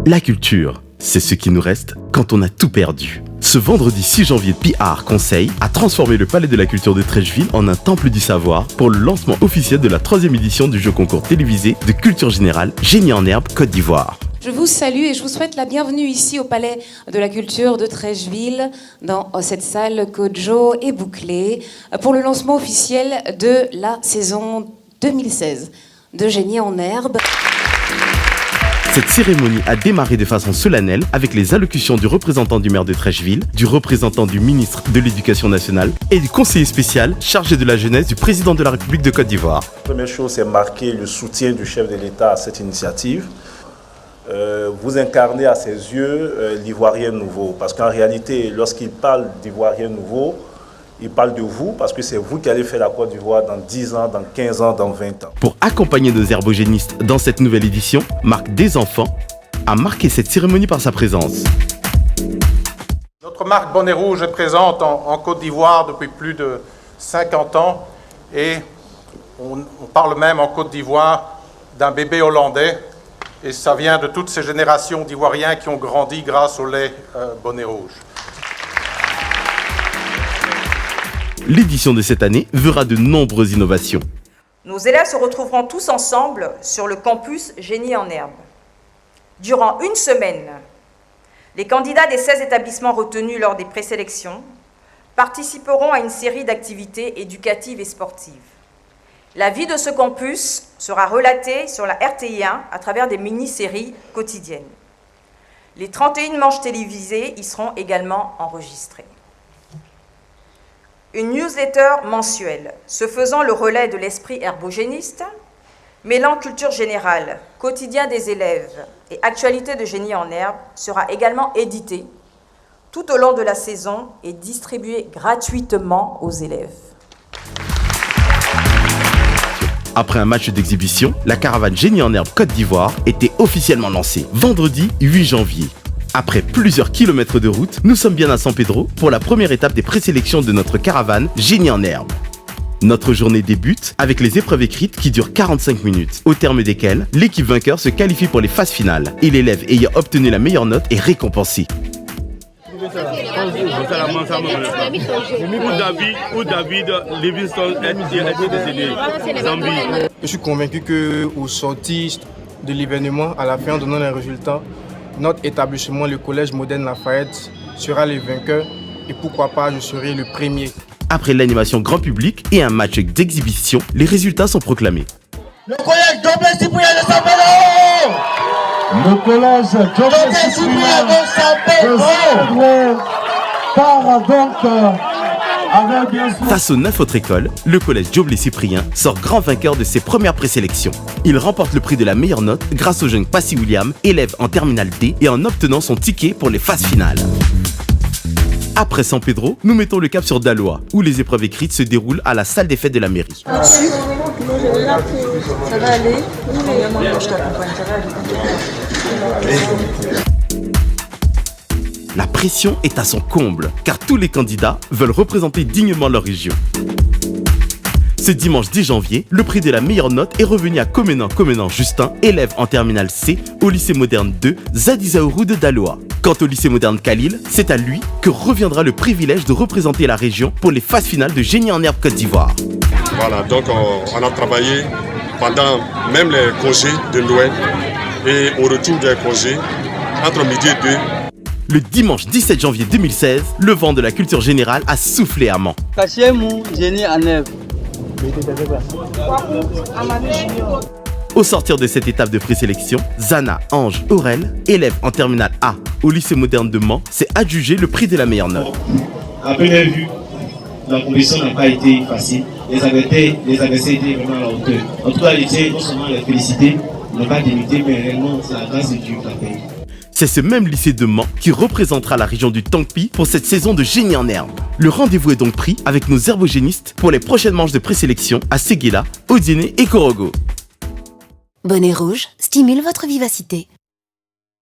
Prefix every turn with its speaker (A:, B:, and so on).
A: La culture, c'est ce qui nous reste quand on a tout perdu. Ce vendredi 6 janvier, PR Conseil a transformé le Palais de la Culture de Treichville en un temple du savoir pour le lancement officiel de la 3e édition du jeu concours télévisé de culture générale Génie en herbe Côte d'Ivoire.
B: Je vous salue et je vous souhaite la bienvenue ici au Palais de la Culture de Treichville, dans cette salle Kojo et bouclée, pour le lancement officiel de la saison 2016 de Génie en herbe.
A: Cette cérémonie a démarré de façon solennelle avec les allocutions du représentant du maire de Treichville, du représentant du ministre de l'Éducation nationale et du conseiller spécial chargé de la jeunesse du président de la République de Côte d'Ivoire.
C: La première chose, c'est marquer le soutien du chef de l'État à cette initiative. Vous incarnez à ses yeux l'Ivoirien nouveau, parce qu'en réalité, lorsqu'il parle d'Ivoirien nouveau, il parle de vous, parce que c'est vous qui allez faire la Côte d'Ivoire dans 10 ans, dans 15 ans, dans 20 ans.
A: Pour accompagner nos herbogénistes dans cette nouvelle édition, Marc Desenfants a marqué cette cérémonie par sa présence.
D: Notre marque Bonnet Rouge est présente en Côte d'Ivoire depuis plus de 50 ans et on parle même en Côte d'Ivoire d'un bébé hollandais et ça vient de toutes ces générations d'Ivoiriens qui ont grandi grâce au lait Bonnet Rouge.
A: L'édition de cette année verra de nombreuses innovations.
E: Nos élèves se retrouveront tous ensemble sur le campus Génie en herbe. Durant une semaine, les candidats des 16 établissements retenus lors des présélections participeront à une série d'activités éducatives et sportives. La vie de ce campus sera relatée sur la RTI1 à travers des mini-séries quotidiennes. Les 31 manches télévisées y seront également enregistrées. Une newsletter mensuelle se faisant le relais de l'esprit herbogéniste, mêlant culture générale, quotidien des élèves et actualité de Génie en herbe sera également éditée tout au long de la saison et distribuée gratuitement aux élèves.
A: Après un match d'exhibition, la caravane Génie en herbe Côte d'Ivoire était officiellement lancée vendredi 8 janvier. Après plusieurs kilomètres de route, nous sommes bien à San Pedro pour la première étape des présélections de notre caravane Génie en herbe. Notre journée débute avec les épreuves écrites qui durent 45 minutes, au terme desquelles l'équipe vainqueur se qualifie pour les phases finales et l'élève ayant obtenu la meilleure note est récompensé.
F: Je suis convaincu qu'au sortir de l'événement, à la fin en donnant les résultats, notre établissement, le Collège Moderne Lafayette, sera le vainqueur et pourquoi pas, je serai le premier.
A: Après l'animation grand public et un match d'exhibition, les résultats sont proclamés.
G: Le collège Doblé Cyprien de San Pedro!
H: Le collège
G: Doblé Cyprien de San Pedro!
H: Part donc avec bien sûr.
A: Face aux 9 autres écoles, le collège Joblé Cyprien sort grand vainqueur de ses premières présélections. Il remporte le prix de la meilleure note grâce au jeune Passy William, élève en terminale D et en obtenant son ticket pour les phases finales. Après San Pedro, nous mettons le cap sur Daloa, où les épreuves écrites se déroulent à la salle des fêtes de la mairie.
I: Ça va aller.
A: La pression est à son comble, car tous les candidats veulent représenter dignement leur région. Ce dimanche 10 janvier, le prix de la meilleure note est revenu à Comenan Justin, élève en terminale C au lycée moderne 2 Zadizaourou de Daloa. Quant au lycée moderne Khalil, c'est à lui que reviendra le privilège de représenter la région pour les phases finales de Génie en herbe Côte d'Ivoire.
J: Voilà, donc on a travaillé pendant même les congés de Noël et au retour des congés, entre midi et 2.
A: Le dimanche 17 janvier 2016, le vent de la culture générale a soufflé à Mans.
K: Kachez-moi, Génie en herbe.
A: Au sortir de cette étape de présélection, Zana Ange Aurel, élève en terminale A au lycée moderne de Mans, s'est adjugé le prix de la meilleure note.
L: À première vue, la compétition n'a pas été facile. Les adversaires étaient vraiment à la hauteur. En tout cas, il était non seulement les féliciter, ne pas débuter, mais réellement, c'est la grâce de Dieu qui a payé.
A: C'est ce même lycée de Mans qui représentera la région du Tangpi pour cette saison de Génie en herbe. Le rendez-vous est donc pris avec nos herbogénistes pour les prochaines manches de présélection à Séguéla, Odiéné et Korogo.
M: Bonnet Rouge stimule votre vivacité.